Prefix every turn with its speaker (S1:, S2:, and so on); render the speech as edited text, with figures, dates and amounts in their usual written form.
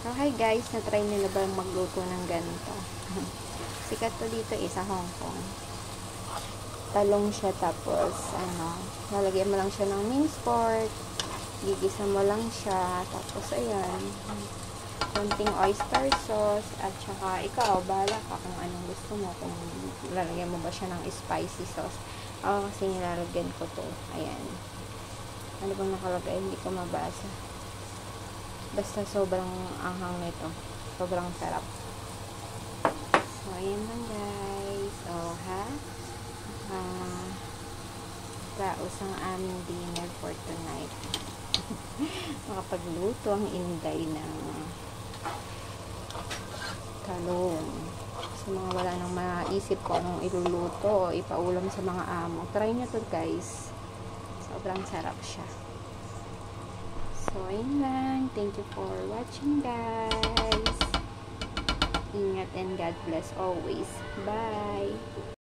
S1: So, hi guys, na-try nila ba magluto ng ganito? Sikat to dito sa Hong Kong. Talong siya, tapos, lalagyan mo lang siya ng minced pork, gigisa mo lang siya, tapos, ayan, konting oyster sauce, at saka, ikaw, bahala ka kung anong gusto mo, kung lalagyan mo ba siya ng spicy sauce. Ako kasi nilalagyan ko to, ayan. Ano bang nakalagay? Hindi ko mabasa. Basta sobrang anghang nito. Sobrang sarap. So, ayan lang guys. So, raos ang aming dinner for tonight. Makapagluto ang inday ng talong. Sa mga wala nang maisip ko anong iluluto o ipaulam sa mga amo. Try nyo to guys. Sobrang sarap siya. So, ayun lang. Thank you for watching, guys. Ingat and God bless always. Bye!